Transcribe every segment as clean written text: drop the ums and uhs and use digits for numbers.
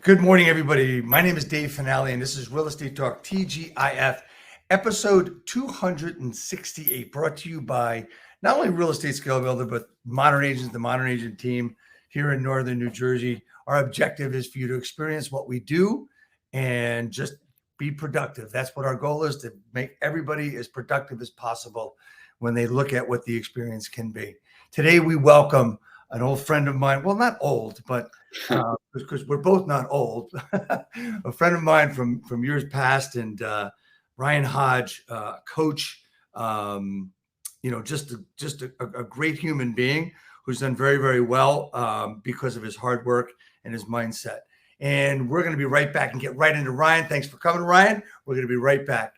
Good morning, everybody. My name is Dave Finale, and this is Real Estate Talk TGIF, episode 268, brought to you by not only Real Estate Scale Builder, but Modern Agents, the Modern Agent team here in Northern New Jersey. Our objective is for you to experience what we do and just be productive. That's what our goal is, to make everybody as productive as possible when they look at what the experience can be. Today, we welcome an old friend of mine. Well, not old, but because we're both not old. A friend of mine from years past, and Ryan Hodge, coach. Just a great human being who's done very, very well because of his hard work and his mindset. And we're going to be right back and get right into Ryan. Thanks for coming, Ryan. We're going to be right back.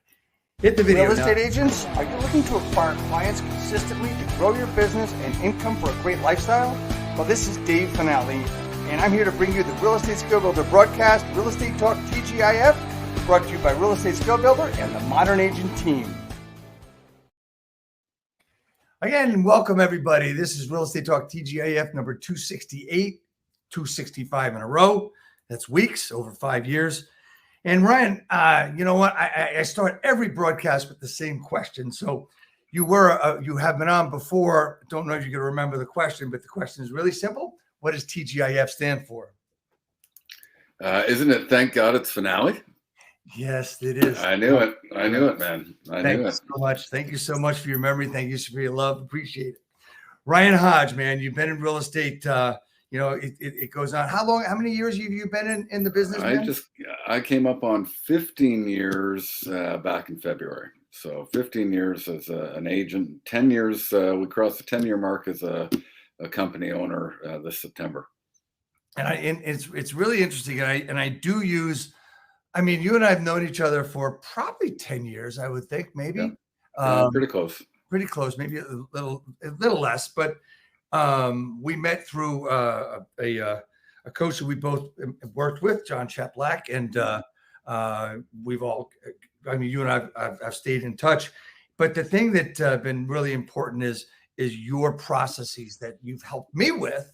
Hit the video. Real estate agents, are you looking to acquire clients consistently to grow your business and income for a great lifestyle? Well, this is Dave Finale, and I'm here to bring you the Real Estate Skill Builder broadcast, Real Estate Talk TGIF, brought to you by Real Estate Skill Builder and the Modern Agent team. Again, welcome everybody. This is Real Estate Talk TGIF number 268, 265 in a row. That's weeks, over 5 years. And Ryan, you know what? I start every broadcast with the same question. So you have been on before. Don't know if you can remember the question, but the question is really simple. What does TGIF stand for? Isn't it? Thank God it's finale. Yes, it is. I knew it, man. Thank you so much. Thank you so much for your memory. Thank you for your love. Appreciate it. Ryan Hodge, man, you've been in real estate. It goes on. How many years have you been in the business? I came up on 15 years back in February. So 15 years as an agent, 10 years. We crossed the 10-year mark as a company owner this September. And it's really interesting. And I do use. I mean, you and I have known each other for probably 10 years, I would think, maybe. Yeah. Pretty close. Pretty close, maybe a little less. But we met through a coach that we both worked with, John Chaplack, and you and I've stayed in touch. But the thing that's been really important is your processes that you've helped me with.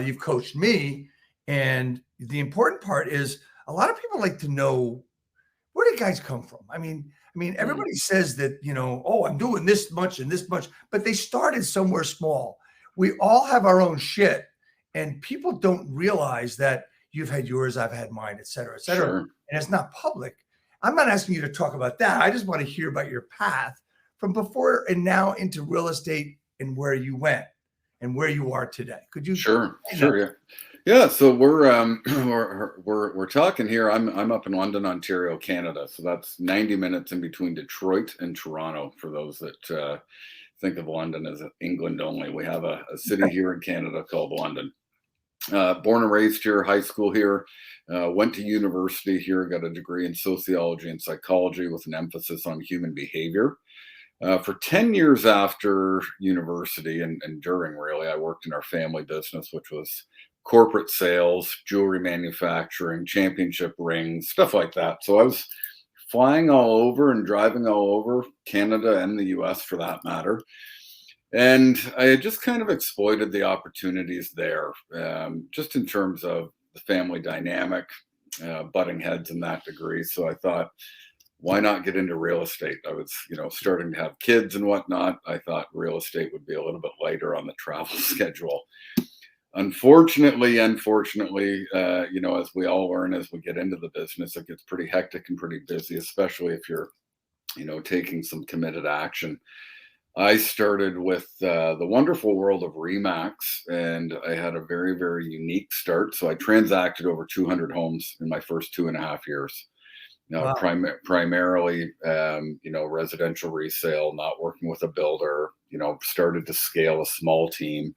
You've coached me, and the important part is, a lot of people like to know, where did guys come from? I mean, everybody says that, I'm doing this much and this much, but they started somewhere small. We all have our own shit, and people don't realize that you've had yours, I've had mine, et cetera, et cetera. Sure. And it's not public. I'm not asking you to talk about that. I just want to hear about your path from before and now into real estate and where you went and where you are today. Could you? Sure. Yeah. So we're talking here. I'm up in London, Ontario, Canada. So that's 90 minutes in between Detroit and Toronto. For those that think of London as England only, we have a city here in Canada called London. Born and raised here, high school here, went to university here, got a degree in sociology and psychology with an emphasis on human behavior. For 10 years after university and during, really, I worked in our family business, which was corporate sales, jewelry manufacturing, championship rings, stuff like that. So I was flying all over and driving all over Canada and the US for that matter. And I had just kind of exploited the opportunities there, just in terms of the family dynamic, butting heads in that degree. So I thought, why not get into real estate? I was, starting to have kids and whatnot. I thought real estate would be a little bit lighter on the travel schedule. Unfortunately, as we all learn as we get into the business, it gets pretty hectic and pretty busy, especially if you're, taking some committed action. I started with the wonderful world of RE/MAX, and I had a very, very unique start. So I transacted over 200 homes in my first 2.5 years. Wow. Primarily, residential resale, not working with a builder, started to scale a small team.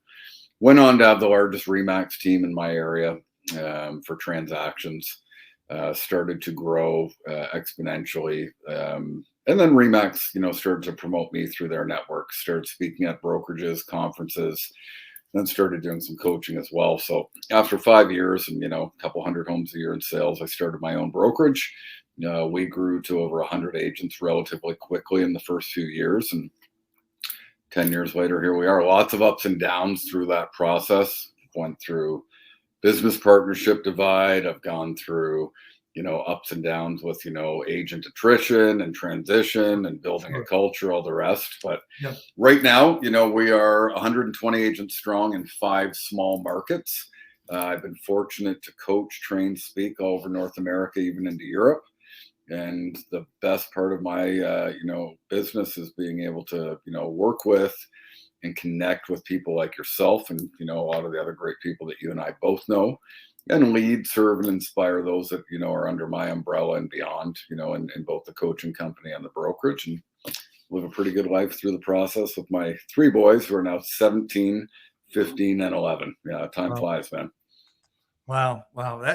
Went on to have the largest RE/MAX team in my area for transactions, started to grow exponentially. And then RE/MAX, started to promote me through their network, started speaking at brokerages, conferences, then started doing some coaching as well. So after 5 years and, a couple hundred homes a year in sales, I started my own brokerage. We grew to over 100 agents relatively quickly in the first few years. And 10 years later, here we are. Lots of ups and downs through that process. Went through business partnership divide. I've gone through, ups and downs with, agent attrition and transition and building a Sure. culture, all the rest. But Yeah. right now, we are 120 agents strong in 5 small markets. I've been fortunate to coach, train, speak all over North America, even into Europe. And the best part of my, business is being able to, work with and connect with people like yourself and, a lot of the other great people that you and I both know, and lead, serve, and inspire those that, are under my umbrella and beyond, in both the coaching company and the brokerage, and live a pretty good life through the process with my 3 boys who are now 17, 15, and 11. Yeah, time Wow. flies, man. Wow.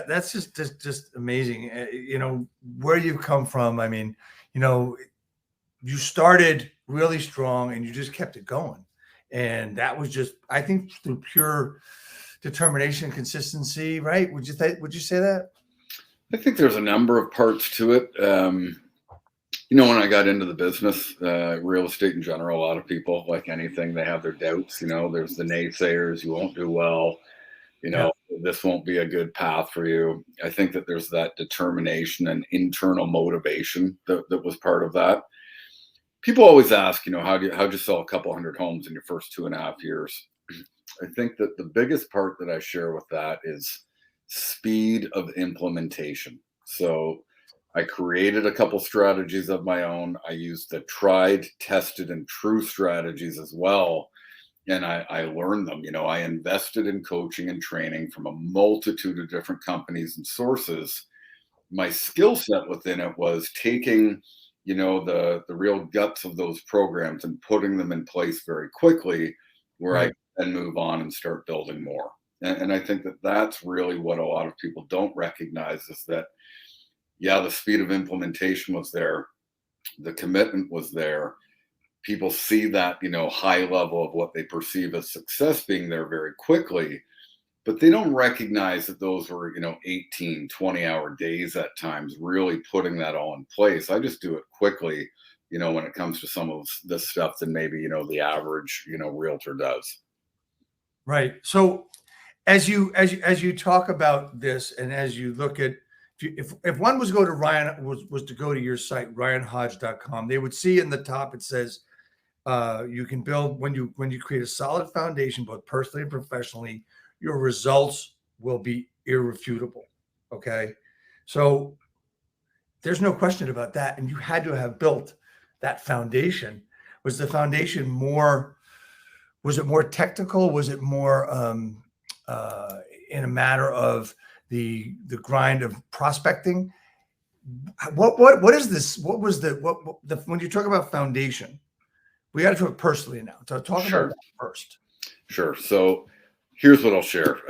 That's just amazing. Where you've come from. I mean, you started really strong and you just kept it going. And that was just, I think, through pure determination and consistency, right? Would you say that? I think there's a number of parts to it. When I got into the business, real estate in general, a lot of people, like anything, they have their doubts. There's the naysayers, you won't do well, Yeah. this won't be a good path for you. I think that there's that determination and internal motivation that was part of that. People always ask, how'd you sell a couple hundred homes in your first 2.5 years? I think that the biggest part that I share with that is speed of implementation. So I created a couple strategies of my own. I used the tried, tested, and true strategies as well. And I learned them. I invested in coaching and training from a multitude of different companies and sources. My skill set within it was taking, the real guts of those programs and putting them in place very quickly, where I Right. then move on and start building more. And I think that that's really what a lot of people don't recognize, is that, yeah, the speed of implementation was there, the commitment was there. People see that, high level of what they perceive as success being there very quickly, but they don't recognize that those were, 18, 20-hour days at times, really putting that all in place. I just do it quickly, when it comes to some of this stuff than maybe, the average, realtor does. Right. So as you talk about this, and as you look at, if one was go to was to go to your site, ryanhodge.com, they would see in the top, it says, you can build, when you create a solid foundation, both personally and professionally, your results will be irrefutable. Okay. So there's no question about that. And you had to have built that foundation. Was the foundation was it more technical? Was it more in a matter of the grind of prospecting? What is this? What was the when you talk about foundation? We got to talk personally now. So talk about that first. Sure. So here's what I'll share.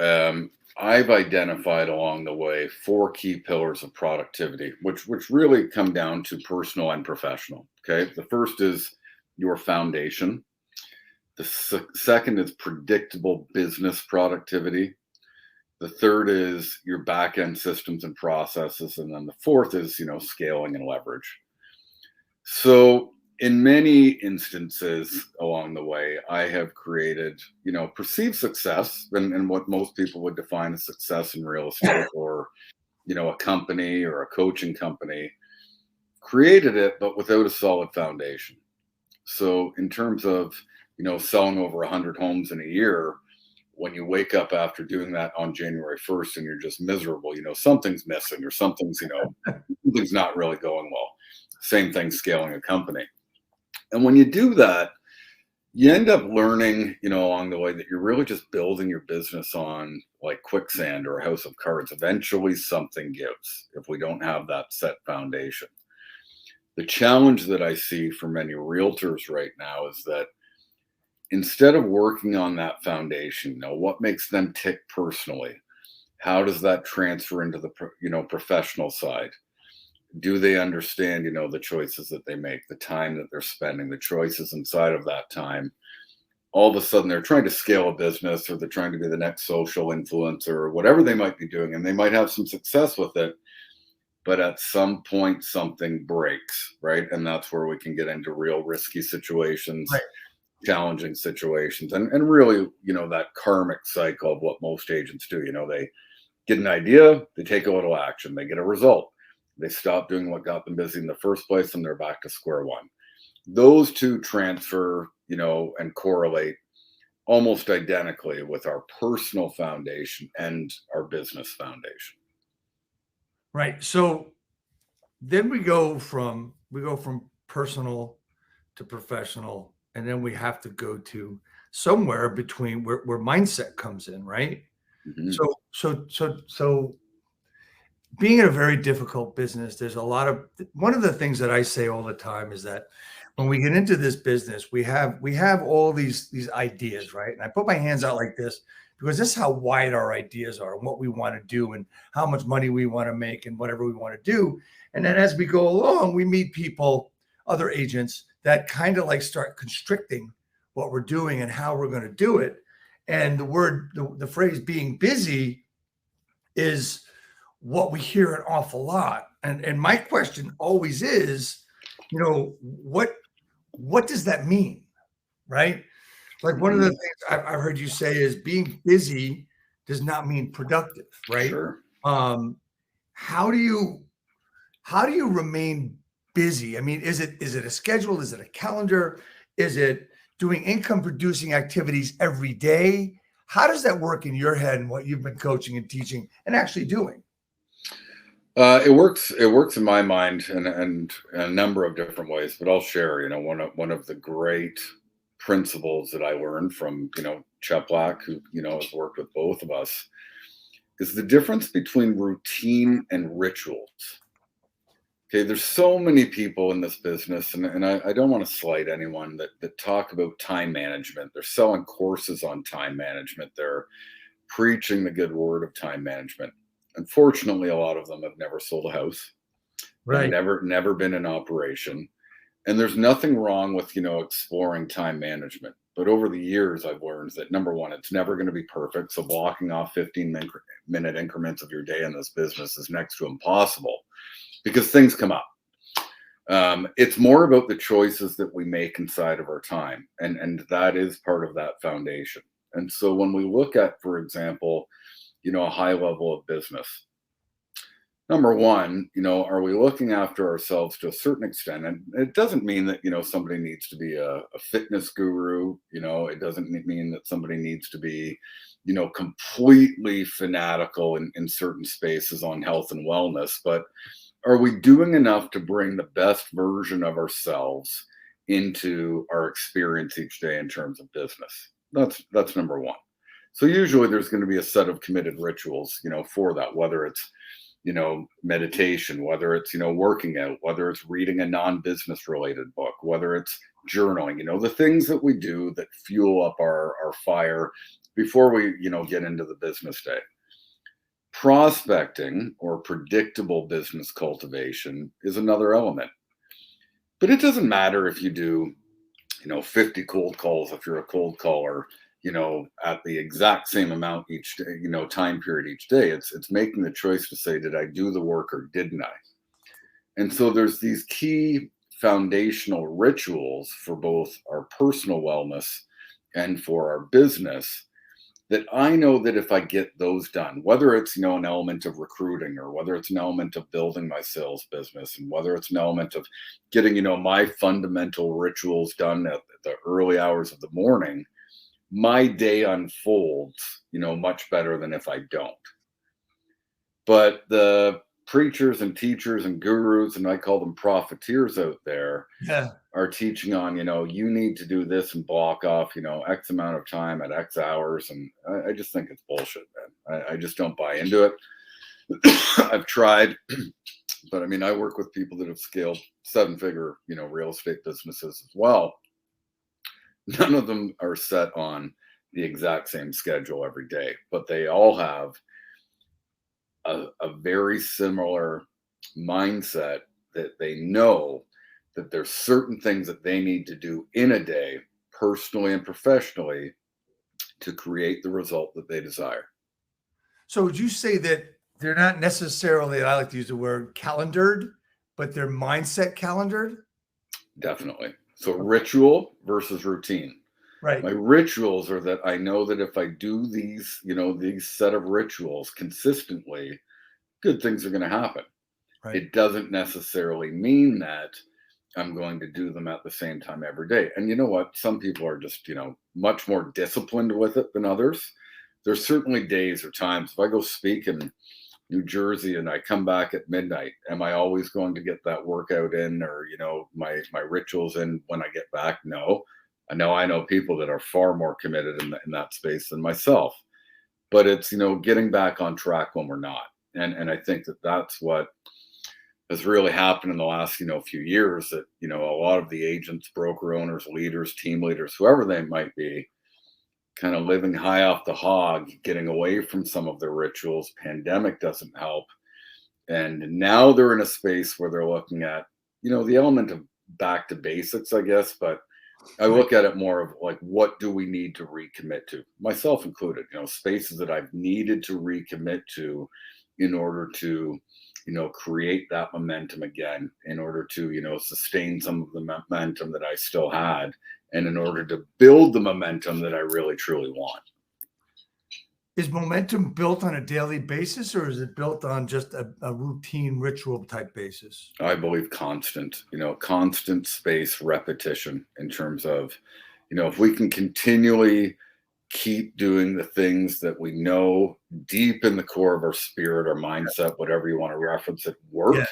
I've identified along the way 4 key pillars of productivity, which really come down to personal and professional. Okay. The first is your foundation. The second is predictable business productivity. The third is your back end systems and processes. And then the fourth is, scaling and leverage. So in many instances along the way, I have created, perceived success, and what most people would define as success in real estate, or, a company or a coaching company, created it, but without a solid foundation. So in terms of, selling over 100 homes in a year, when you wake up after doing that on January 1st and you're just miserable, something's missing, or something's not really going well. Same thing scaling a company. And when you do that, you end up learning, along the way, that you're really just building your business on like quicksand or a house of cards. Eventually something gives if we don't have that set foundation. The challenge that I see for many realtors right now is that instead of working on that foundation, what makes them tick personally? How does that transfer into the, professional side? Do they understand, the choices that they make, the time that they're spending, the choices inside of that time? All of a sudden, they're trying to scale a business, or they're trying to be the next social influencer, or whatever they might be doing, and they might have some success with it. But at some point, something breaks, right? And that's where we can get into real risky situations. Right. challenging situations, and really, that karmic cycle of what most agents do. They get an idea, they take a little action, they get a result, they stop doing what got them busy in the first place, and they're back to square one. Those two transfer, and correlate almost identically with our personal foundation and our business foundation. Right. So then we go from personal to professional, and then we have to go to somewhere between where mindset comes in, right? Mm-hmm. So being in a very difficult business, there's one of the things that I say all the time is that when we get into this business, we have all these ideas, right? And I put my hands out like this because this is how wide our ideas are and what we want to do and how much money we want to make and whatever we want to do. And then as we go along, we meet people, other agents that kind of like start constricting what we're doing and how we're going to do it. And the phrase being busy is what we hear an awful lot. And my question always is, what does that mean? Right? Like one of the things I've heard you say is being busy does not mean productive, right? Sure. How do you remain busy? I mean, is it a schedule? Is it a calendar? Is it doing income producing activities every day? How does that work in your head and what you've been coaching and teaching and actually doing? It works in my mind and a number of different ways, but I'll share, one of the great principles that I learned from, Cheplack, who, has worked with both of us, is the difference between routine and rituals. Okay, there's so many people in this business, and I don't want to slight anyone that talk about time management. They're selling courses on time management. They're preaching the good word of time management. Unfortunately, a lot of them have never sold a house, Right? Never been in operation, and there's nothing wrong with exploring time management. But over the years, I've learned that number one, it's never going to be perfect. So blocking off 15-minute increments of your day in this business is next to impossible because things come up. It's more about the choices that we make inside of our time, and that is part of that foundation. And so when we look at, for example, a high level of business. Number one, are we looking after ourselves to a certain extent? And it doesn't mean that, somebody needs to be a fitness guru. It doesn't mean that somebody needs to be, completely fanatical in certain spaces on health and wellness. But are we doing enough to bring the best version of ourselves into our experience each day in terms of business? That's number one. So usually there's going to be a set of committed rituals, for that, whether it's, meditation, whether it's, working out, whether it's reading a non-business related book, whether it's journaling, the things that we do that fuel up our fire before we, get into the business day. Prospecting or predictable business cultivation is another element. But it doesn't matter if you do, 50 cold calls, if you're a cold caller, at the exact same amount each day, time period each day. It's making the choice to say, did I do the work or didn't I? And so there's these key foundational rituals for both our personal wellness and for our business that I know that if I get those done, whether it's, an element of recruiting or whether it's an element of building my sales business and whether it's an element of getting, my fundamental rituals done at the early hours of the morning, my day unfolds, much better than if I don't. But the preachers and teachers and gurus, and I call them profiteers out there, are teaching on, you need to do this and block off, X amount of time at X hours. And I just think it's bullshit, man. I just don't buy into it. I've tried, but I mean, I work with people that have scaled 7-figure, real estate businesses as well. None of them are set on the exact same schedule every day, but they all have a very similar mindset that they know that there's certain things that they need to do in a day, personally and professionally, to create the result that they desire. So would you say that they're not necessarily, I like to use the word calendared, but they're mindset calendared? Definitely. So ritual versus routine. Right. My rituals are that I know that if I do these, these set of rituals consistently, good things are going to happen. Right. It doesn't necessarily mean that I'm going to do them at the same time every day. And you know what? Some people are just, much more disciplined with it than others. There's certainly days or times if I go speak in New Jersey and I come back at midnight, am I always going to get that workout in or, my rituals in when I get back? No. I know people that are far more committed in that space than myself. But it's, getting back on track when we're not. And I think that that's what has really happened in the last, few years that, a lot of the agents, broker owners, leaders, team leaders, whoever they might be, kind of living high off the hog, getting away from some of their rituals. Pandemic doesn't help. And now they're in a space where they're looking at, the element of back to basics, I guess. But I look at it more of like, what do we need to recommit to? Myself included, spaces that I've needed to recommit to in order to, create that momentum again, in order to, sustain some of the momentum that I still had, and in order to build the momentum that I really, truly want. Is momentum built on a daily basis, or is it built on just a routine ritual type basis? I believe constant space repetition in terms of, if we can continually keep doing the things that we know deep in the core of our spirit, our mindset, whatever you want to reference it, work,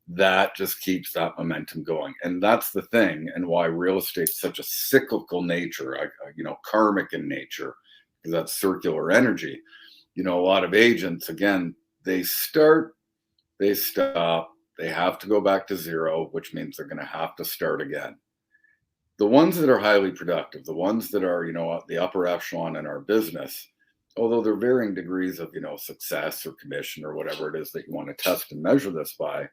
that just keeps that momentum going. And that's the thing, and why real estate's such a cyclical nature, karmic in nature, because that's circular energy. A lot of agents, again, they start, they stop, they have to go back to zero, which means they're going to have to start again. The ones that are highly productive, the ones that are, the upper echelon in our business, although they're varying degrees of, success or commission or whatever it is that you want to test and measure this by,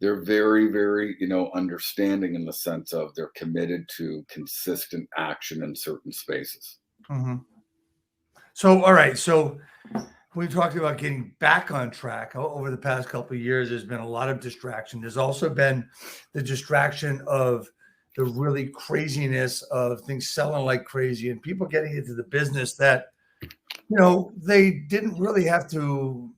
they're very, very, understanding in the sense of they're committed to consistent action in certain spaces. Mm-hmm. So, all right. So we talked about getting back on track. Over the past couple of years, there's been a lot of distraction. There's also been the distraction of the really craziness of things selling like crazy and people getting into the business that, they didn't really have to.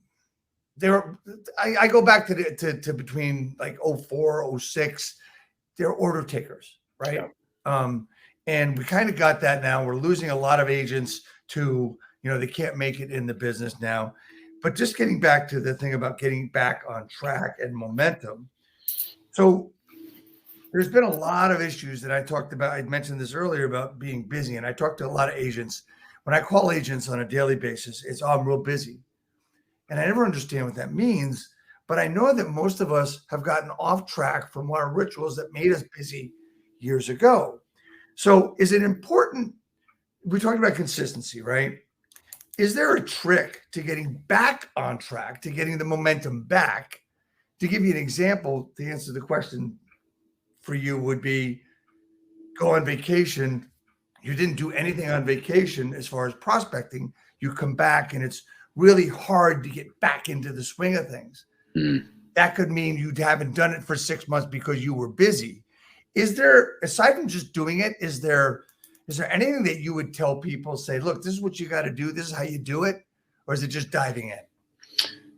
I go back to between like 04, 06, they're order takers, right? Yeah. And we kind of got that now. We're losing a lot of agents to, they can't make it in the business now. But just getting back to the thing about getting back on track and momentum. So there's been a lot of issues that I talked about. I mentioned this earlier about being busy. And I talked to a lot of agents. When I call agents on a daily basis, it's, I'm real busy. And I never understand what that means. But I know that most of us have gotten off track from our rituals that made us busy years ago. So is it important? We talked about consistency, right? Is there a trick to getting back on track, to getting the momentum back? To give you an example, to answer the question for you would be, go on vacation. You didn't do anything on vacation as far as prospecting. You come back and it's really hard to get back into the swing of things. That could mean you haven't done it for 6 months because you were busy. Is there, aside from just doing it, is there anything that you would tell people, say, look, this is what you got to do, this is how you do it? Or is it just diving in?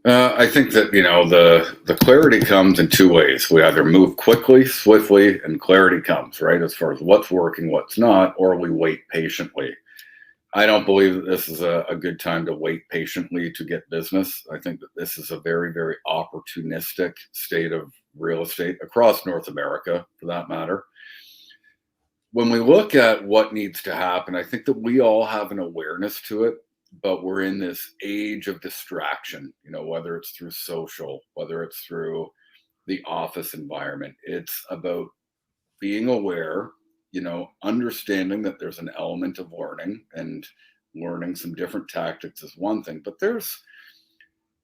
I think that, the clarity comes in two ways. We either move quickly, swiftly, and clarity comes, right? As far as what's working, what's not, or we wait patiently. I don't believe that this is a good time to wait patiently to get business. I think that this is a very, very opportunistic state of real estate across North America, for that matter. When we look at what needs to happen, I think that we all have an awareness to it, but we're in this age of distraction, whether it's through social, whether it's through the office environment. It's about being aware, understanding that there's an element of learning, and learning some different tactics is one thing, but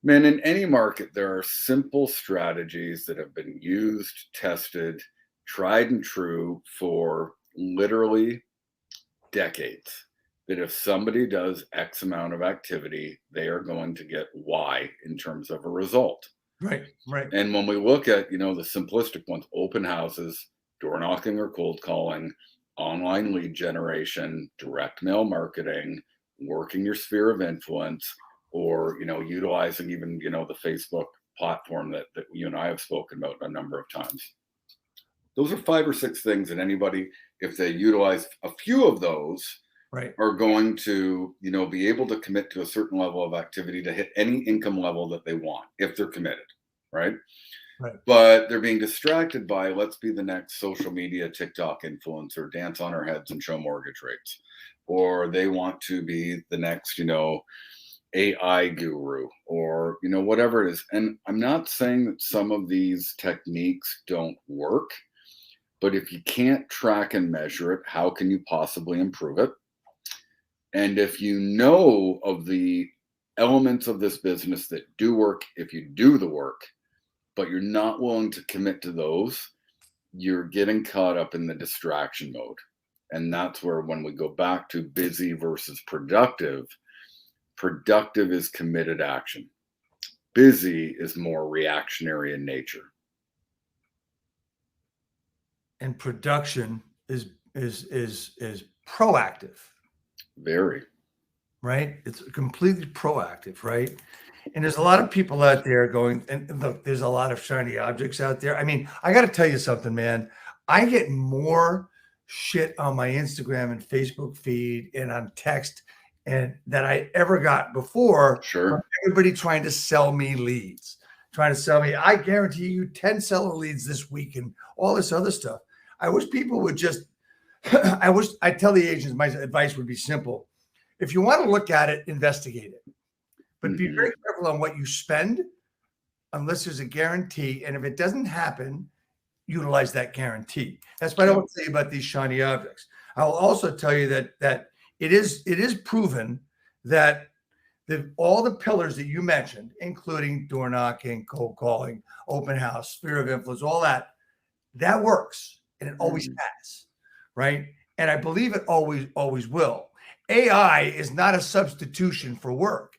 in any market, there are simple strategies that have been used, tested, tried and true for literally decades, that if somebody does X amount of activity, they are going to get Y in terms of a result. Right. And when we look at, the simplistic ones, open houses, door knocking or cold calling, online lead generation, direct mail marketing, working your sphere of influence, or utilizing even the Facebook platform that you and I have spoken about a number of times. Those are 5 or 6 things that anybody, if they utilize a few of those, Right. are going to be able to commit to a certain level of activity to hit any income level that they want if they're committed, right? Right. But they're being distracted by, let's be the next social media TikTok influencer, dance on our heads and show mortgage rates, or they want to be the next AI guru, or whatever it is. And I'm not saying that some of these techniques don't work, but if you can't track and measure it, how can you possibly improve it? And if you know of the elements of this business that do work, if you do the work, but you're not willing to commit to those, you're getting caught up in the distraction mode. And that's where, when we go back to busy versus productive, productive is committed action. Busy is more reactionary in nature. And production is proactive. Very. Right? It's completely proactive, right? And there's a lot of people out there going, and look, there's a lot of shiny objects out there. I mean, I got to tell you something, man. I get more shit on my Instagram and Facebook feed and on text and that I ever got before. Sure. From everybody trying to sell me leads, trying to sell me, I guarantee you 10 seller leads this week and all this other stuff. I wish people would just, I tell the agents, my advice would be simple. If you want to look at it, investigate it. But be very careful on what you spend unless there's a guarantee. And if it doesn't happen, utilize that guarantee. That's what I don't tell you about these shiny objects. I'll also tell you that it is proven that all the pillars that you mentioned, including door knocking, cold calling, open house, sphere of influence, all that works. And it always has, right? And I believe it always will. AI is not a substitution for work.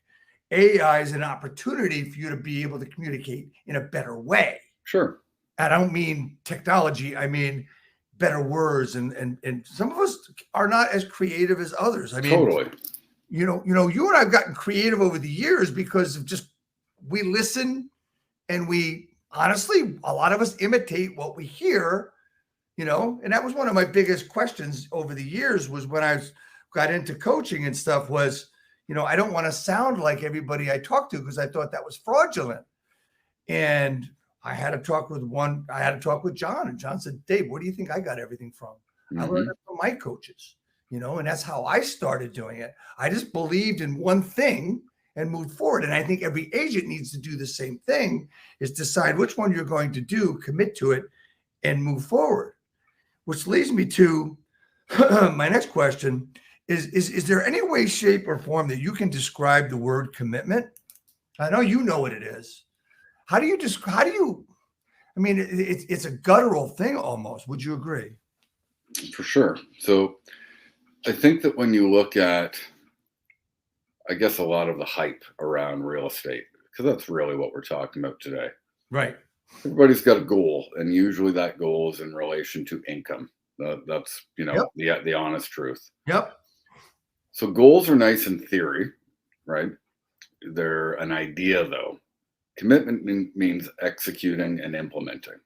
AI is an opportunity for you to be able to communicate in a better way. Sure. I don't mean technology. I mean better words. And some of us are not as creative as others. I mean, totally. You and I've gotten creative over the years because of just, we listen and we honestly, a lot of us imitate what we hear, and that was one of my biggest questions over the years was when I got into coaching and stuff was, I don't want to sound like everybody I talk to because I thought that was fraudulent. And I had to talk with John, and John said, Dave, where do you think I got everything from? I learned it from my coaches, and that's how I started doing it. I just believed in one thing and moved forward. And I think every agent needs to do the same thing, is decide which one you're going to do, commit to it, and move forward. Which leads me to my next question. Is there any way, shape, or form that you can describe the word commitment? I know you know what it is. I mean, it's a guttural thing almost. Would you agree? For sure. So I think that when you look at, I guess, a lot of the hype around real estate, because that's really what we're talking about today. Right. Everybody's got a goal, and usually that goal is in relation to income. That's, the honest truth. Yep. So goals are nice in theory, right? They're an idea, though. Commitment means executing and implementing.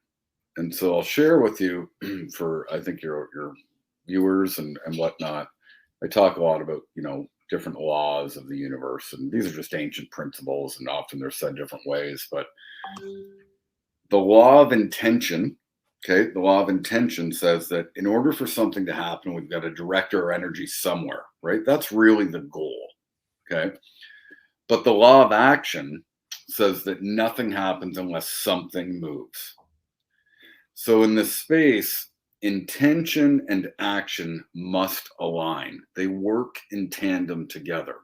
And so I'll share with you for, I think, your viewers and whatnot. I talk a lot about, different laws of the universe, and these are just ancient principles, and often they're said different ways. But the law of intention, the law of intention says that in order for something to happen, we've got to direct our energy somewhere, right? That's really the goal, okay? But the law of action says that nothing happens unless something moves. So in this space, intention and action must align. They work in tandem together.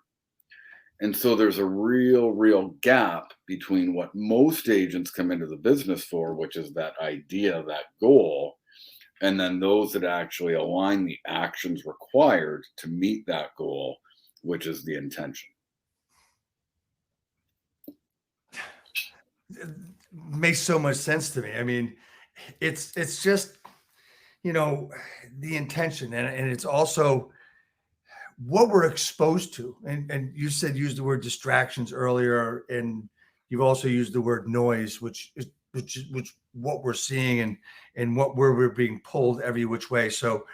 And so there's a real gap between what most agents come into the business for, which is that idea, that goal, and then those that actually align the actions required to meet that goal, which is the intention. It makes so much sense to me. I mean, it's just, you know, the intention, and it's also what we're exposed to. And you said use the word distractions earlier, and you've also used the word noise, which what we're seeing and where we're being pulled every which way. So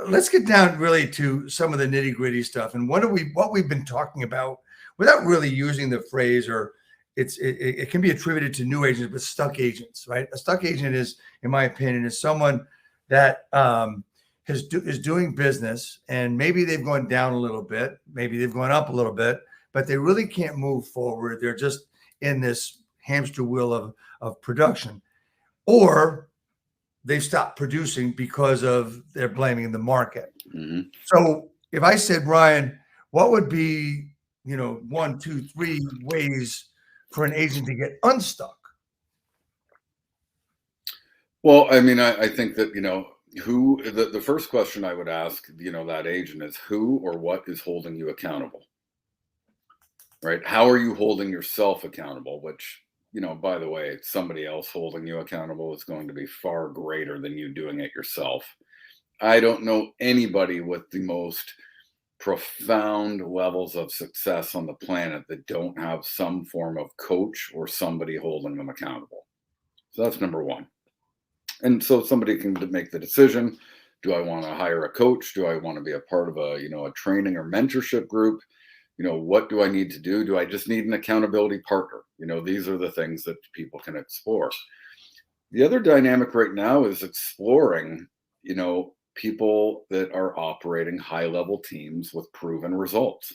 let's get down really to some of the nitty gritty stuff. And what we've been talking about without really using the phrase, or it can be attributed to new agents, but stuck agents, right? A stuck agent is, in my opinion, is someone that is doing business, and maybe they've gone down a little bit, maybe they've gone up a little bit, but they really can't move forward. They're just in this hamster wheel of production, or they've stopped producing because of they're blaming the market. Mm-hmm. So if I said, Ryan, what would be, 1, 2, 3 ways for an agent to get unstuck? Well, I mean, I think that, who the first question I would ask, that agent is who or what is holding you accountable, right? How are you holding yourself accountable? Which, by the way, somebody else holding you accountable is going to be far greater than you doing it yourself. I don't know anybody with the most profound levels of success on the planet that don't have some form of coach or somebody holding them accountable. So that's number one. And so somebody can make the decision. Do I want to hire a coach? Do I want to be a part of a training or mentorship group? What do I need to do? Do I just need an accountability partner? These are the things that people can explore. The other dynamic right now is exploring, people that are operating high-level teams with proven results.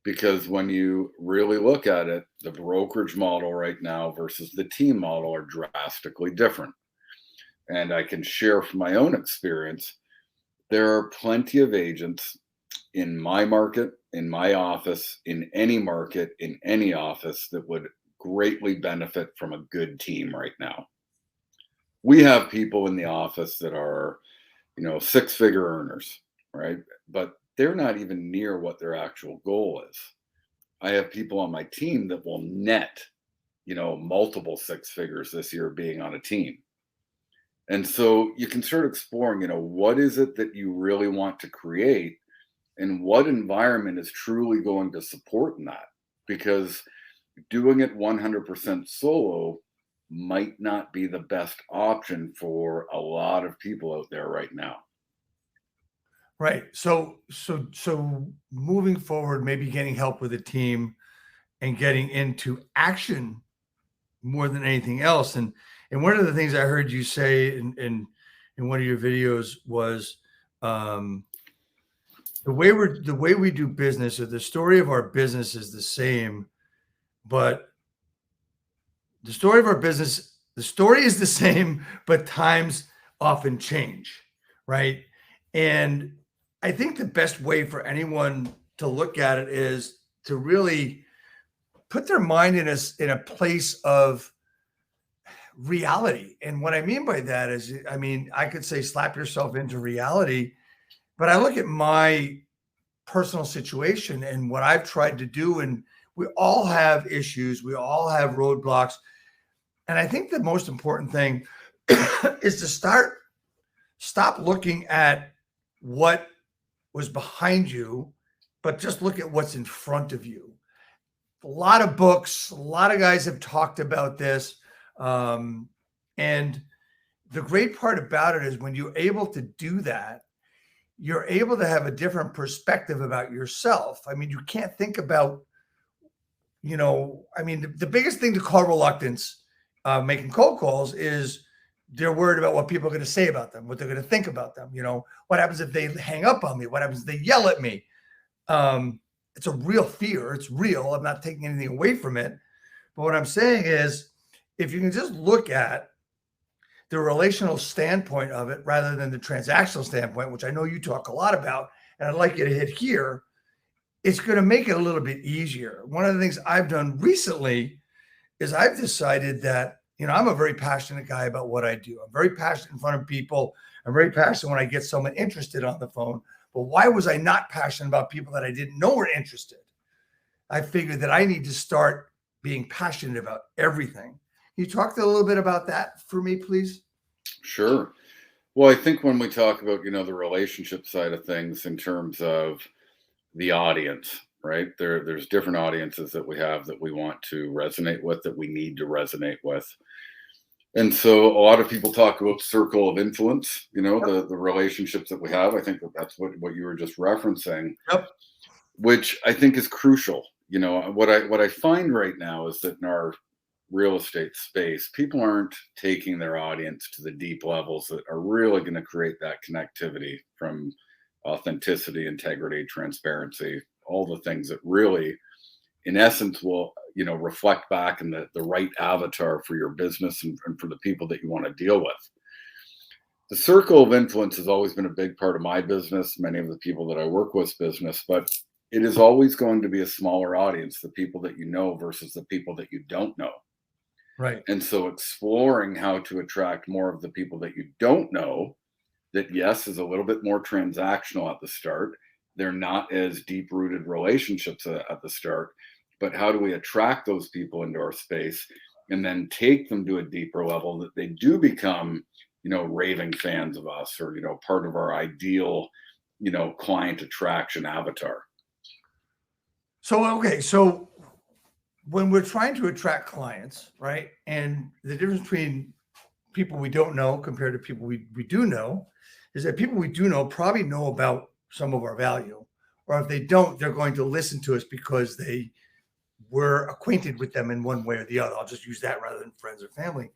Because when you really look at it, the brokerage model right now versus the team model are drastically different. And I can share from my own experience, there are plenty of agents in my market, in my office, in any market, in any office that would greatly benefit from a good team right now. We have people in the office that are, 6-figure earners, right? But they're not even near what their actual goal is. I have people on my team that will net, multiple 6 figures this year being on a team. And so you can start exploring, what is it that you really want to create and what environment is truly going to support that? Because doing it 100% solo might not be the best option for a lot of people out there right now. Right. So moving forward, maybe getting help with a team and getting into action more than anything else. And one of the things I heard you say in one of your videos was the way we do business, or the story of our business is the same, but the story is the same, but times often change, right? And I think the best way for anyone to look at it is to really put their mind in a place of reality. And what I mean by that is, I could say slap yourself into reality, but I look at my personal situation and what I've tried to do, and we all have issues, we all have roadblocks. And I think the most important thing is to stop looking at what was behind you, but just look at what's in front of you. A lot of books, a lot of guys have talked about this. And the great part about it is when you're able to do that, you're able to have a different perspective about yourself. You can't think about, the biggest thing to call reluctance making cold calls is they're worried about what people are going to say about them, what they're going to think about them. What happens if they hang up on me? What happens if they yell at me? It's a real fear. It's real. I'm not taking anything away from it. But what I'm saying is, if you can just look at the relational standpoint of it rather than the transactional standpoint, which I know you talk a lot about, and I'd like you to hit here, it's going to make it a little bit easier. One of the things I've done recently is I've decided that, I'm a very passionate guy about what I do. I'm very passionate in front of people. I'm very passionate when I get someone interested on the phone. But why was I not passionate about people that I didn't know were interested? I figured that I need to start being passionate about everything. Can you talk a little bit about that for me, please? Sure. Well, I think when we talk about, the relationship side of things in terms of the audience, right? There's different audiences that we have that we want to resonate with, that we need to resonate with. And so a lot of people talk about circle of influence, the relationships that we have. I think that's what you were just referencing, Yep. which I think is crucial. What I find right now is that in our real estate space, people aren't taking their audience to the deep levels that are really going to create that connectivity from authenticity, integrity, transparency, all the things that really, in essence, will reflect back in the right avatar for your business and for the people that you want to deal with. The circle of influence has always been a big part of my business, many of the people that I work with business, but it is always going to be a smaller audience, the people that you know versus the people that you don't know. Right. And so exploring how to attract more of the people that you don't know, that yes, is a little bit more transactional at the start. They're not as deep rooted relationships at the start, but how do we attract those people into our space and then take them to a deeper level that they do become, raving fans of us, or, part of our ideal, client attraction avatar. So when we're trying to attract clients, right? And the difference between people we don't know compared to people we do know is that people we do know probably know about some of our value, or if they don't, they're going to listen to us because they were acquainted with them in one way or the other. I'll just use that rather than friends or family.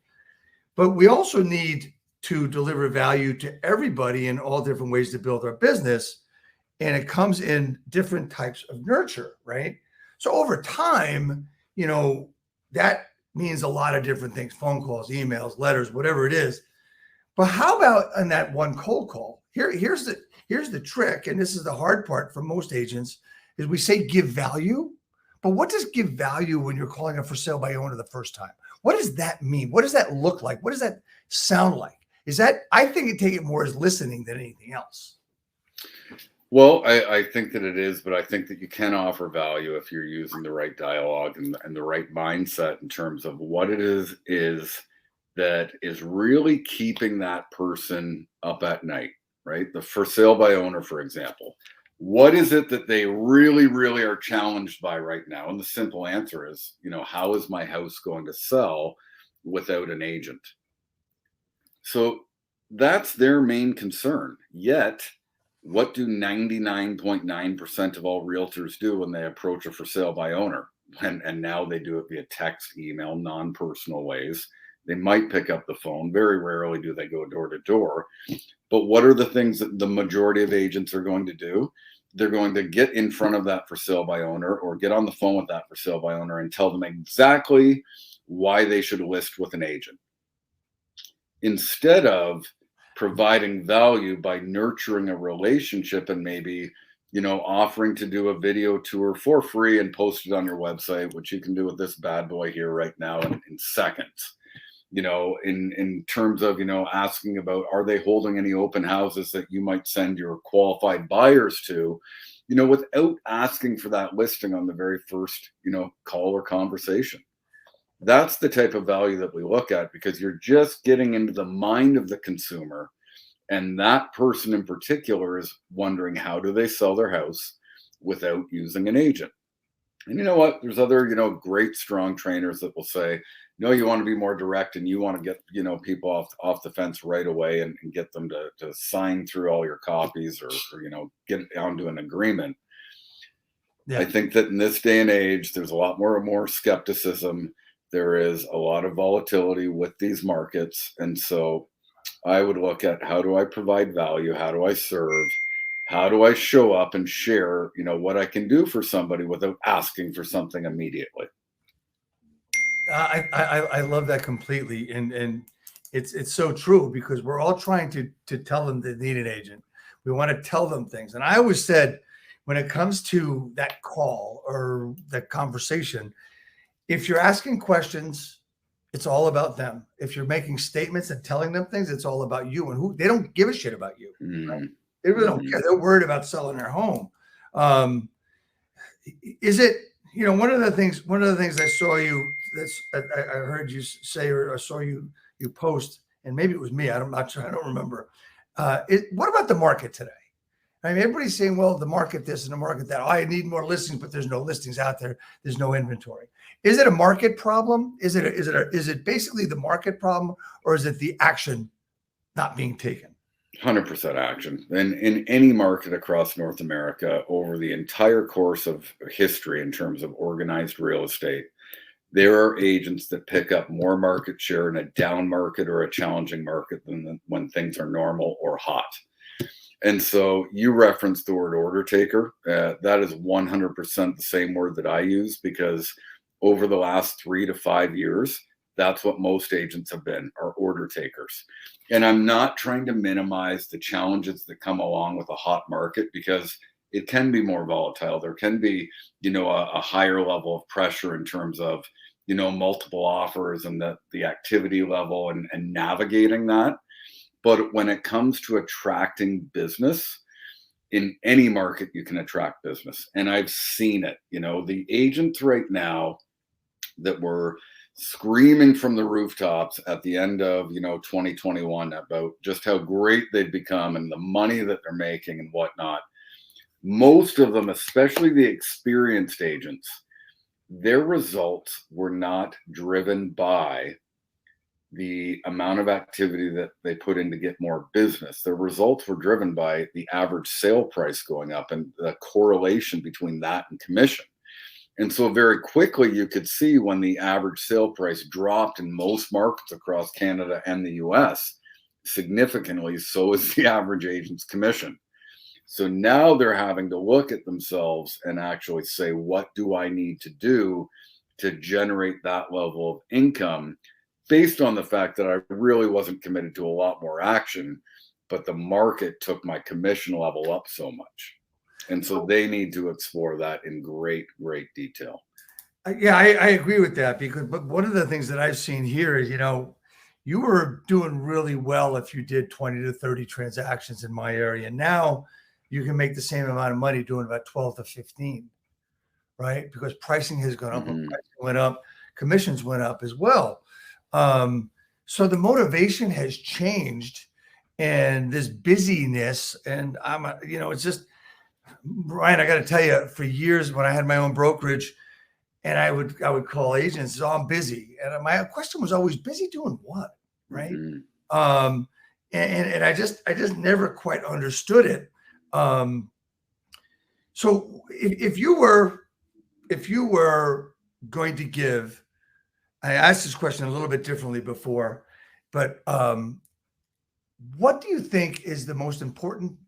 But we also need to deliver value to everybody in all different ways to build our business. And it comes in different types of nurture, right? So over time, that means a lot of different things: phone calls, emails, letters, whatever it is. But how about on that one cold call? Here's the trick, and this is the hard part for most agents, is we say give value. But what does give value when you're calling a for sale by owner the first time? What does that mean? What does that look like? What does that sound like? I think it take it more as listening than anything else. Well, I think that it is, but I think that you can offer value if you're using the right dialogue and the right mindset in terms of what it is that is really keeping that person up at night, right? The for sale by owner, for example. What is it that they really, really are challenged by right now? And the simple answer is, how is my house going to sell without an agent? So that's their main concern. Yet, what do 99.9% of all realtors do when they approach a for sale by owner? And now they do it via text, email, non-personal ways. They might pick up the phone. Very rarely do they go door to door. But what are the things that the majority of agents are going to do? They're going to get in front of that for sale by owner, or get on the phone with that for sale by owner and tell them exactly why they should list with an agent, instead of providing value by nurturing a relationship and maybe, offering to do a video tour for free and post it on your website, which you can do with this bad boy here right now in seconds. In terms of, asking about, are they holding any open houses that you might send your qualified buyers to, without asking for that listing on the very first, call or conversation. That's the type of value that we look at, because you're just getting into the mind of the consumer. And that person in particular is wondering, how do they sell their house without using an agent? And you know what? There's other, great, strong trainers that will say, no, you want to be more direct, and you want to get, people off the fence right away and get them to sign through all your copies or get onto an agreement. Yeah. I think that in this day and age, there's a lot more skepticism. There is a lot of volatility with these markets. And so I would look at, how do I provide value? How do I serve? How do I show up and share, what I can do for somebody without asking for something immediately? I love that completely. And it's so true, because we're all trying to tell them they need an agent. We want to tell them things. And I always said, when it comes to that call or that conversation, if you're asking questions, it's all about them. If you're making statements and telling them things, it's all about you, and they don't give a shit about you. Right? They really don't care. They're worried about selling their home. Is it, one of the things I saw you, I heard you say, or I saw you post, and maybe it was me, I'm not sure, I don't remember. What about the market today? I mean, everybody's saying, well, the market this and the market that. Oh, I need more listings, but there's no listings out there. There's no inventory. Is it a market problem? Is it basically the market problem, or is it the action not being taken? 100% action. And in any market across North America over the entire course of history in terms of organized real estate, there are agents that pick up more market share in a down market or a challenging market than when things are normal or hot. And so you referenced the word order taker. That is 100% the same word that I use, because over the last 3 to 5 years, that's what most agents have been, are order takers. And I'm not trying to minimize the challenges that come along with a hot market, because it can be more volatile. There can be, a higher level of pressure in terms of, multiple offers and the activity level and navigating that. But when it comes to attracting business, in any market, you can attract business. And I've seen it. The agents right now that were screaming from the rooftops at the end of 2021 about just how great they've become and the money that they're making and whatnot, most of them, especially the experienced agents, their results were not driven by the amount of activity that they put in to get more business. Their results were driven by the average sale price going up and the correlation between that and commission. And so very quickly you could see when the average sale price dropped in most markets across Canada and the US significantly, so is the average agent's commission. So now they're having to look at themselves and actually say, what do I need to do to generate that level of income, based on the fact that I really wasn't committed to a lot more action, but the market took my commission level up so much. And so they need to explore that in great, great detail. Yeah, I agree with that, but one of the things that I've seen here is, you were doing really well if you did 20 to 30 transactions in my area. Now you can make the same amount of money doing about 12 to 15, right? Because pricing has gone up, Mhm. pricing went up, commissions went up as well. So the motivation has changed, and this busyness, and it's just, Ryan, I got to tell you, for years when I had my own brokerage, and I would call agents, oh, I'm busy, and my question was always, busy doing what, right? Mhm. And I just never quite understood it. So if you were going to give, I asked this question a little bit differently before, but what do you think is the most important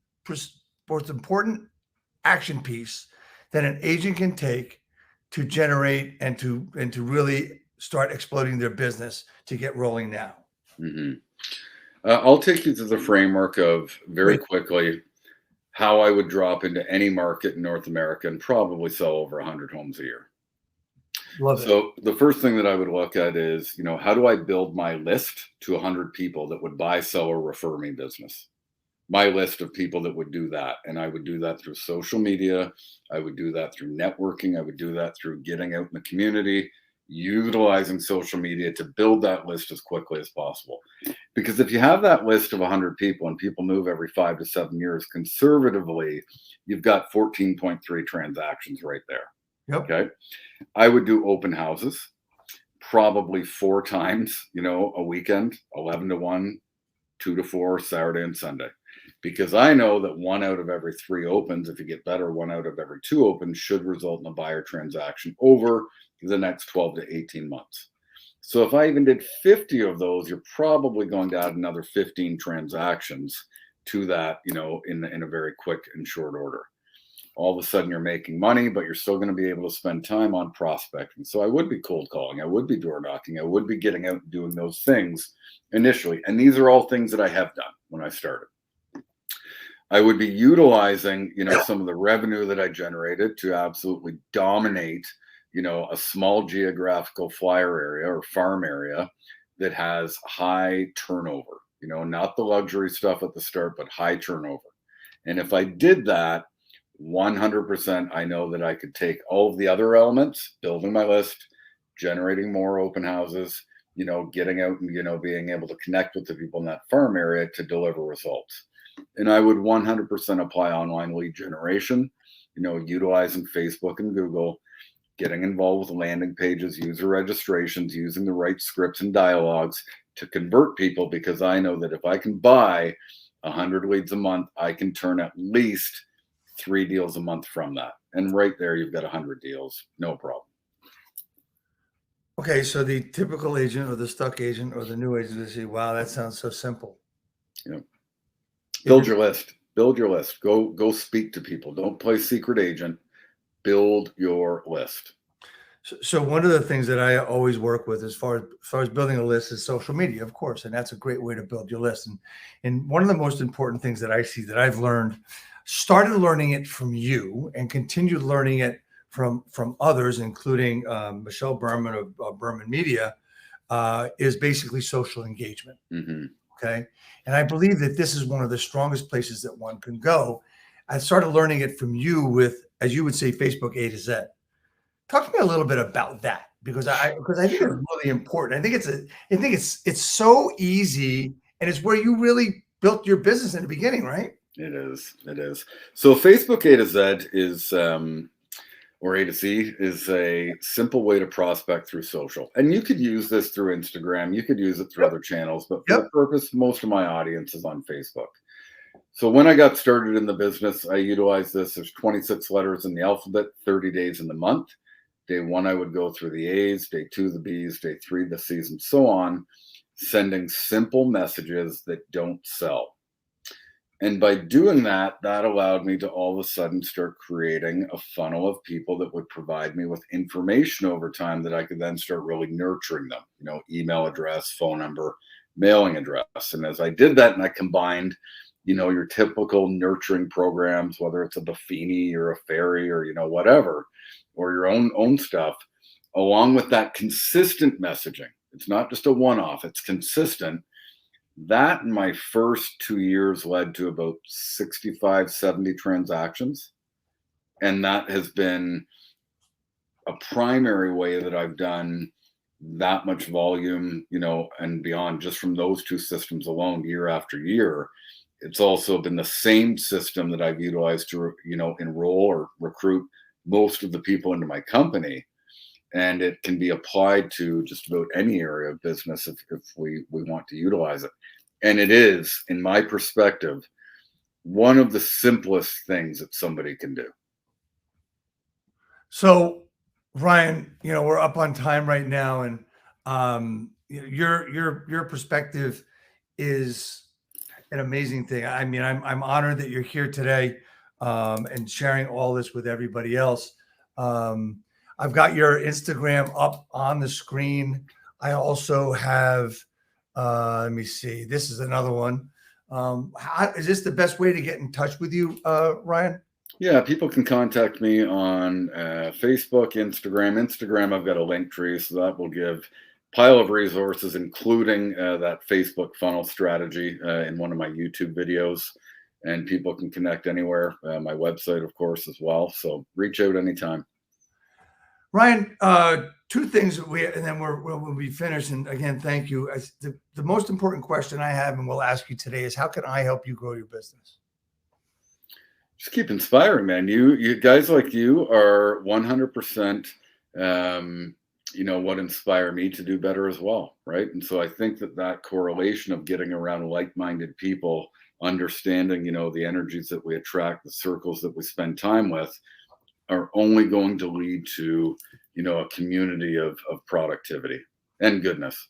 action piece that an agent can take to generate and to really start exploding their business to get rolling now? Mhm. I'll take you through the framework of, very Great. quickly, how I would drop into any market in North America and probably sell over 100 homes a year. Love it. So the first thing that I would look at is, how do I build my list to 100 people that would buy, sell, or refer me business? My list of people that would do that. And I would do that through social media. I would do that through networking. I would do that through getting out in the community, utilizing social media to build that list as quickly as possible. Because if you have that list of 100 people and people move every 5 to 7 years, conservatively, you've got 14.3 transactions right there. Yep. Okay. I would do open houses probably 4 times, a weekend, 11 to 1, 2 to 4, Saturday and Sunday. Because I know that 1 out of every 3 opens, if you get better, 1 out of every 2 opens should result in a buyer transaction over the next 12 to 18 months. So if I even did 50 of those, you're probably going to add another 15 transactions to that, in a very quick and short order. All of a sudden you're making money, but you're still going to be able to spend time on prospecting. So I would be cold calling, I would be door knocking, I would be getting out and doing those things initially. And these are all things that I have done when I started. I would be utilizing, some of the revenue that I generated to absolutely dominate, a small geographical flyer area or farm area that has high turnover, not the luxury stuff at the start, but high turnover. And if I did that, 100%, I know that I could take all of the other elements, building my list, generating more open houses, getting out and, being able to connect with the people in that farm area to deliver results. And I would 100% apply online lead generation, utilizing Facebook and Google, getting involved with landing pages, user registrations, using the right scripts and dialogues to convert people, because I know that if I can buy 100 leads a month, I can turn at least 3 deals a month from that. And right there, you've got 100 deals, no problem. Okay, so the typical agent or the stuck agent or the new agent, they say, wow, that sounds so simple. Yeah. Build your list. Build your list. Go speak to people. Don't play secret agent. Build your list. So one of the things that I always work with as far as building a list is social media, of course, and that's a great way to build your list. And one of the most important things that I see that I've learned, started learning it from you and continued learning it from others, including Michelle Berman of Berman Media, is basically social engagement. Mm-hmm. Okay. And I believe that this is one of the strongest places that one can go. I started learning it from you with, as you would say, Facebook A to Z. Talk to me a little bit about that, because I think it's really important. I think it's so easy, and it's where you really built your business in the beginning, right? It is. So Facebook A to Z is, or A to Z is a simple way to prospect through social. And you could use this through Instagram. You could use it through other channels, but for the purpose, most of my audience is on Facebook. So when I got started in the business, I utilized this. There's 26 letters in the alphabet, 30 days in the month. Day 1, I would go through the A's, day 2, the B's, day 3, the C's, and so on, sending simple messages that don't sell. And by doing that, that allowed me to all of a sudden start creating a funnel of people that would provide me with information over time that I could then start really nurturing them, email address, phone number, mailing address. And as I did that, and I combined, your typical nurturing programs, whether it's a Buffini or a Fairy or, whatever, or your own stuff, along with that consistent messaging. It's not just a one-off, it's consistent. That in my first 2 years led to about 65, 70 transactions. And that has been a primary way that I've done that much volume, and beyond, just from those 2 systems alone, year after year. It's also been the same system that I've utilized to, enroll or recruit most of the people into my company. And it can be applied to just about any area of business if we want to utilize it. And it is, in my perspective, one of the simplest things that somebody can do. So, Ryan, we're up on time right now, and your perspective is an amazing thing. I mean, I'm honored that you're here today and sharing all this with everybody else. I've got your Instagram up on the screen. I also have, let me see, this is another one. Is this the best way to get in touch with you, Ryan? Yeah, people can contact me on Facebook, Instagram. Instagram, I've got a link tree, so that will give pile of resources, including that Facebook funnel strategy in one of my YouTube videos. And people can connect anywhere. My website, of course, as well. So reach out anytime. Ryan, 2 things, and then we'll be finished. And again, thank you. The most important question I have, and we'll ask you today, is how can I help you grow your business? Just keep inspiring, man. You guys like you are 100%, what inspire me to do better as well, right? And so I think that correlation of getting around like-minded people, understanding, the energies that we attract, the circles that we spend time with, are only going to lead to, a community of productivity and goodness.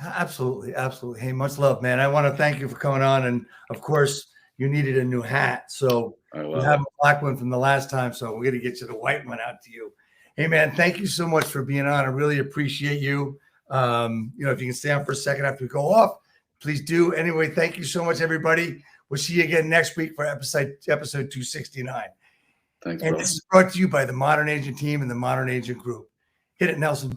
Absolutely. Absolutely. Hey, much love, man. I want to thank you for coming on. And of course, you needed a new hat. So you have a black one from the last time. So we're going to get you the white one out to you. Hey, man, thank you so much for being on. I really appreciate you. If you can stay on for a second after we go off, please do. Anyway, thank you so much, everybody. We'll see you again next week for episode 269. Thanks, and bro. This is brought to you by the Modern Agent team and the Modern Agent Group. Hit it, Nelson.